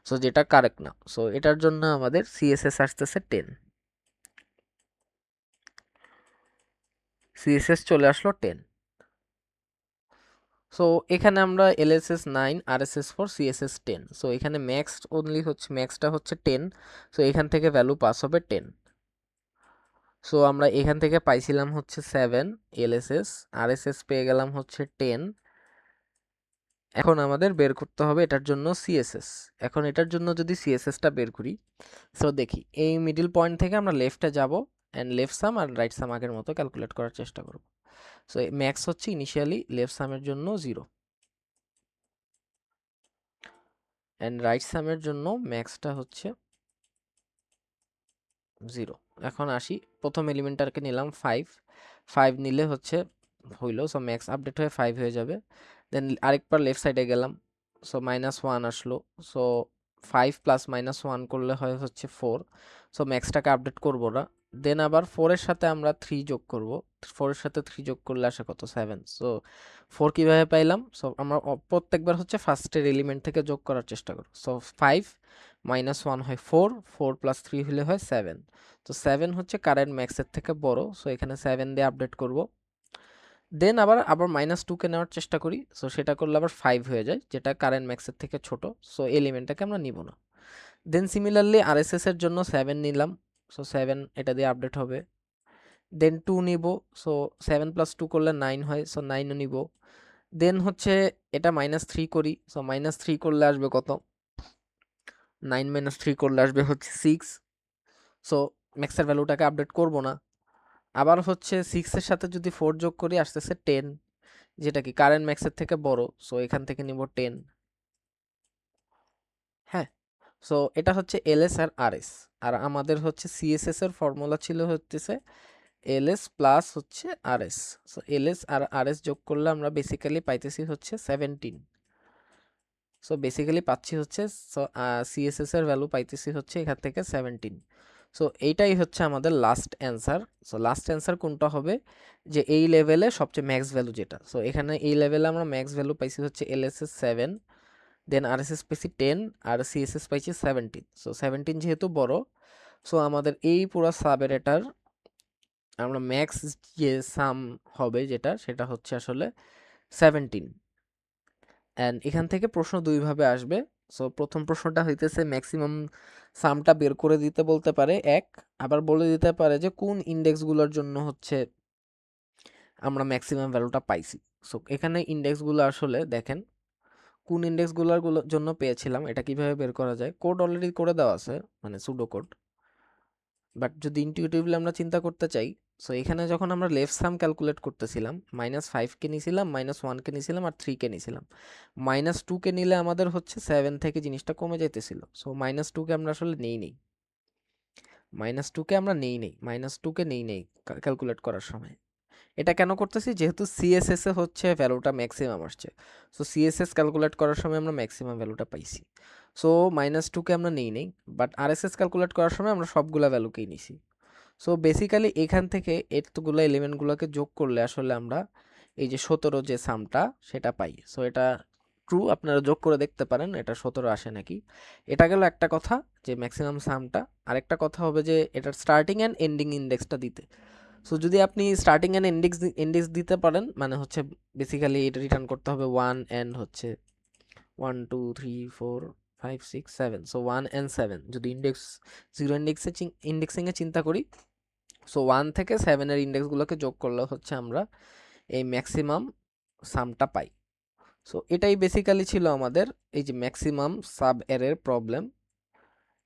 সো যেটা কারেক্ট না। সো এটার জন্য আমাদের সিএসএস আসতেছে 10। সিএসএস চলে আসলো 10। সো এখানে আমরা এলএসএস 9, আরএসএস 4, সিএসএস 10। সো এখানে ম্যাক্স অনলি হচ্ছে ম্যাক্সটা হচ্ছে 10। সো এখান থেকে ভ্যালু পাস হবে 10। সো আমরা এখান থেকে পাইছিলাম হচ্ছে 7 এলএসএস, আরএসএস পেয়ে গেলাম হচ্ছে 10। এখন আমাদের বের করতে হবে এটার জন্য সিএসএস। এখন এটার জন্য যদি সিএসএসটা বের করি, সো দেখি এই মিডল পয়েন্ট থেকে আমরা লেফটে যাব and left sum or right sum আগের মতো ক্যালকুলেট করার চেষ্টা করব। সো ম্যাক্স হচ্ছে ইনিশিয়ালি লেফট সামের জন্য 0 অ্যান্ড রাইট সামের জন্য ম্যাক্সটা হচ্ছে 0। এখন আসি, প্রথম এলিমেন্টটাকে নিলাম 5। 5 নিলে হচ্ছে হইলো, সো ম্যাক্স আপডেট হয়ে 5 হয়ে যাবে। দেন আরেকবার লেফট সাইডে গেলাম, সো -1 আসলো। সো 5 প্লাস -1 করলে হয় হচ্ছে 4। সো ম্যাক্সটাকে আপডেট করব না। দেন আবার 4 এর সাথে আমরা 3 যোগ করব। 4 এর সাথে 3 যোগ করলে আসে কত? 7। সো 4 কিভাবে পাইলাম? সো আমরা প্রত্যেকবার হচ্ছে ফার্স্টের এলিমেন্ট থেকে যোগ করার চেষ্টা করব। সো 5 -1 হয় 4, 4 প্লাস 3 হলে হয় 7। তো 7 হচ্ছে কারেন্ট ম্যাক্সের থেকে বড়। সো এখানে 7 দিয়ে আপডেট করব। দেন আবার -2 কে নেওয়ার চেষ্টা করি। সো সেটা করলে আবার 5 হয়ে যায়, যেটা কারেন্ট ম্যাক্সের থেকে ছোট। সো এলিমেন্টটাকে আমরা নিব না। দেন সিমিলারলি আরএসএস এর জন্য 7 নিলাম। সো 7 এটা দিয়ে আপডেট হবে। দেন 2 নিব। সো 7 প্লাস 2 করলে 9 হয়। সো 9ও নিব। দেন হচ্ছে এটা -3 করি। সো -3 করলে আসবে কত? 9 -3 করলে আসবে হচ্ছে 6। সো ম্যাক্সের ভ্যালুটাকে আপডেট করব না। আবার হচ্ছে 6 এর সাথে যদি 4 যোগ করি আসতেছে 10, যেটা কি কারেন্ট ম্যাক্সের থেকে বড়। সো এখান থেকে নিব 10। হ্যাঁ, সো এটা হচ্ছে এলএস আর আরএস, আর আমাদের হচ্ছে সিএসএস এর ফর্মুলা ছিল হচ্ছে এলএস প্লাস হচ্ছে আরএস। সো এলএস আর আরএস যোগ করলে আমরা বেসিক্যালি পাইতেছি হচ্ছে 17। সো বেসিক্যালি পাচ্ছি হচ্ছে, সো সিএসএস এর ভ্যালু পাইতেছি হচ্ছে এখান থেকে 17। সো এইটাই হচ্ছে আমাদের last answer. So last answer কোনটা হবে, যে এই লেভেলে সবচেয়ে ম্যাক্স ভ্যালু যেটা। সো এখানে এই লেভেলে আমরা ম্যাক্স ভ্যালু পাইছি হচ্ছে এলএসএস 7, দেন আরএসএস পাইছি 10, আর সিএসএস পাইছি 17। সো 17 যেহেতু বড়, সো আমাদের এই পুরো সাবেরেটার আমরা ম্যাক্স যে সাম হবে যেটা, সেটা হচ্ছে আসলে 17। অ্যান্ড এখান থেকে প্রশ্ন দুইভাবে আসবে। সো প্রথম প্রশ্নটা হইতেছে ম্যাক্সিমাম সামটা বের করে দিতে বলতে পারে এক, আবার বলে দিতে পারে যে কোন ইন্ডেক্সগুলোর জন্য হচ্ছে আমরা ম্যাক্সিমাম ভ্যালুটা পাইছি। সো এখানে ইন্ডেক্সগুলো আসলে দেখেন কোন ইন্ডেক্সগুলোর জন্য পেয়েছিলাম, এটা কিভাবে বের করা যায়। কোড অলরেডি করে দেওয়া আছে, মানে সুডো কোড। বাট যদি ইনটিউটিভলি আমরা চিন্তা করতে চাই, সো এখানে যখন আমরা লেফট সাম ক্যালকুলেট করতেছিলাম, -5 কে নিয়েছিলাম, -1 কে নিয়েছিলাম, আর 3 কে নিয়েছিলাম। -2 কে নিলে আমাদের হচ্ছে 7 থেকে জিনিসটা কমে যাইতেছিল। সো -2 কে আমরা আসলে নেই -2 কে আমরা -2 কে নেই ক্যালকুলেট করার সময়। এটা কেন করতেছি, যেহেতু সিএসএস এ হচ্ছে ভ্যালুটা ম্যাক্সিমাম আসছে। সো সিএসএস ক্যালকুলেট করার সময় আমরা ম্যাক্সিমাম ভ্যালুটা পাইছি। সো -2 কে আমরা নেই, বাট আরএসএস ক্যালকুলেট করার সময় আমরা সবগুলা ভ্যালুকেই নিছি। সো বেসিক্যালি এখান থেকে এতগুলো এলিমেন্টগুলোকে যোগ করলে আসলে আমরা এই যে 17 যে সামটা সেটা পাই। সো এটা ট্রু, আপনারা যোগ করে দেখতে পারেন এটা 17 আসে নাকি। এটা গেল একটা কথা, যে ম্যাক্সিমাম সামটা। আরেকটা কথা হবে যে এটার স্টার্টিং অ্যান্ড এন্ডিং ইন্ডেক্সটা দিতে। সো যদি আপনি স্টার্টিং অ্যান্ড ইন্ডেক্স দিতে পারেন, মানে হচ্ছে বেসিক্যালি এটা রিটার্ন করতে হবে 1 অ্যান্ড হচ্ছে 1 2 3 4 5 6 7। সো 1 অ্যান্ড 7 যদি ইন্ডেক্স জিরো ইন্ডেক্সিংয়ে চিন্তা করি, সো 1 থেকে 7 এর ইন্ডেক্সগুলোকে যোগ করলে হচ্ছে আমরা এই ম্যাক্সিমাম সামটা পাই। সো এটাই বেসিক্যালি ছিল আমাদের এই যে ম্যাক্সিমাম সাব এরের প্রবলেম।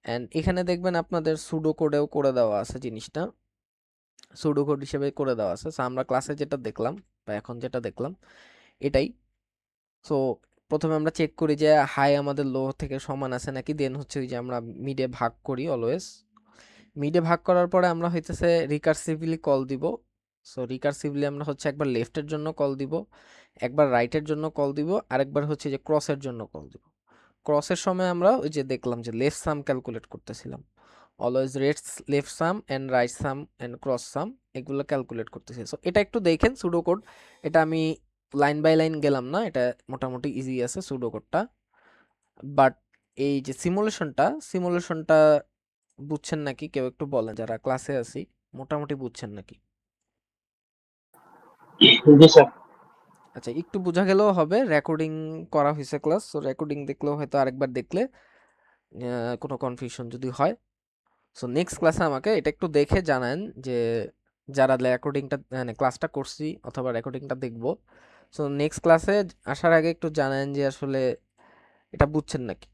অ্যান্ড এখানে দেখবেন আপনাদের সুডো কোডেও করে দেওয়া আছে জিনিসটা, সুডো কোড হিসেবে করে দেওয়া আছে। সো আমরা ক্লাসে যেটা দেখলাম বা এখন যেটা দেখলাম এটাই। সো প্রথমে আমরা চেক করি যে হাই আমাদের লো থেকে সমান আছে নাকি, দেন হচ্ছে ওই যে আমরা মিডে ভাগ করি অলওয়েজ। মিডে ভাগ করার পরে আমরা হইতেছে রিকার্সিভলি কল দিব। সো রিকার্সিভলি আমরা হচ্ছে একবার লেফটের জন্য কল দিব, একবার রাইটের জন্য কল দিব, আরেকবার হচ্ছে যে ক্রসের জন্য কল দিব। ক্রসের সময় আমরা ওই যে দেখলাম যে লেফট সাম ক্যালকুলেট করতেছিলাম, always left sum and right sum and cross sum, এগুলো ক্যালকুলেট করতেছি। সো এটা একটু দেখেন সুডো কোড, এটা আমি লাইন বাই লাইন গেলাম না, এটা মোটামুটি ইজি আছে সুডো কোডটা। বাট এই যে সিমুলেশনটা বুঝছেন নাকি, কেউ একটু বলেন, যারা ক্লাসে আছি মোটামুটি বুঝছেন নাকি? জি স্যার। আচ্ছা, একটু বোঝা গেলেও হবে, রেকর্ডিং করা হয়েছে ক্লাস, সো রেকর্ডিং দেখলেও হয়তো আরেকবার দেখলে কোনো কনফিউশন যদি হয়, সো নেক্সট ক্লাসে আমাকে এটা একটু দেখে জানান যে যারা রেকর্ডিংটা মানে ক্লাসটা করছি অথবা রেকর্ডিংটা দেখবো, সো নেক্সট ক্লাসে আসার আগে একটু জানান যে আসলে এটা বুঝছেন নাকি।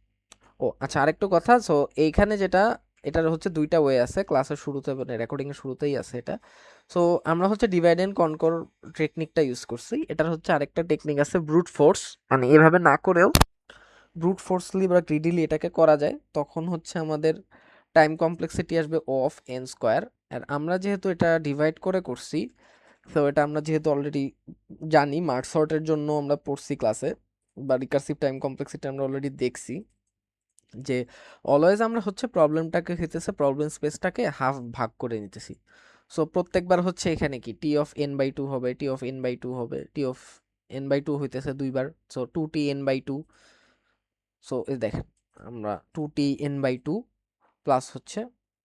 ও আচ্ছা, আরেকটু কথা, সো এইখানে যেটা, এটার হচ্ছে দুইটা ওয়ে আছে, ক্লাসের শুরুতে মানে রেকর্ডিং এর শুরুতেই আছে এটা। সো আমরা হচ্ছে ডিভাইড এন্ড কনকর টেকনিকটা ইউজ করছি, এটার হচ্ছে আরেকটা টেকনিক আছে ব্রুট ফোর্স, মানে এভাবে না করেও ব্রুট ফোর্সলি বা গ্রিডিলি এটাকে করা যায়। তখন হচ্ছে আমাদের টাইম কমপ্লেক্সিটি আসবে ও অফ এন স্কোয়ার। আর আমরা যেহেতু এটা ডিভাইড করে করছি, তো এটা আমরা যেহেতু অলরেডি জানি, মার্ক সর্টের জন্য আমরা পড়ছি ক্লাসে, বা রিকার্সিভ টাইম কমপ্লেক্সিটি আমরা অলরেডি দেখছি, যে অলওয়েজ আমরা হচ্ছে প্রবলেমটাকে হইতেছে প্রবলেম স্পেসটাকে হাফ ভাগ করে নিতেছি। সো প্রত্যেকবার হচ্ছে এখানে কি T of N by two হবে, T of N by two হবে, T of N by two হইতেছে দুইবার, সো 2t n/2। সো এই দেখেন আমরা 2t n/2 প্লাস হচ্ছে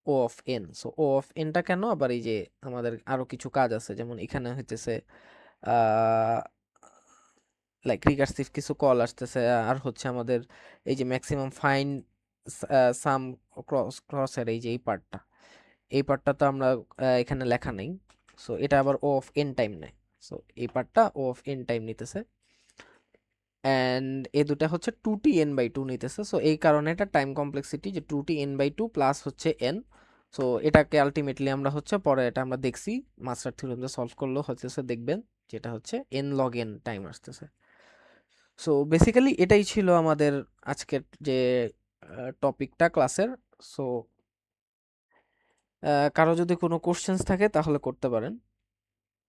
O of n. So O of এনটা কেন, আবার এই যে আমাদের আরো কিছু কাজ আছে, যেমন এখানে হইতেছে লাইক রিকার্সিভ কিছু কল আসতেছে, আর হচ্ছে আমাদের এই যে ম্যাক্সিমাম ফাইন সাম ক্রসের এই যে এই পার্টটা তো আমরা এখানে লেখা নেই। সো এটা আবার ও অফ এন টাইম নেয়। সো এই পার্টটা ও অফ এন টাইম নিতেছে, অ্যান্ড এই দুটা হচ্ছে 2t n/2 নিতেছে। সো এই কারণে এটা টাইম কমপ্লেক্সিটি যে 2t n/2 প্লাস হচ্ছে n। সো এটাকে আলটিমেটলি আমরা হচ্ছে পরে এটা আমরা দেখছি মাস্টার থিওরেমে সলভ করলেও হচ্ছে দেখবেন যেটা হচ্ছে n log n টাইম আসতেছে। সো বেসিক্যালি এটাই ছিল আমাদের আজকের যে টপিকটা ক্লাসের। সো কারো যদি কোনো কোশ্চেন্স থাকে তাহলে করতে পারেন।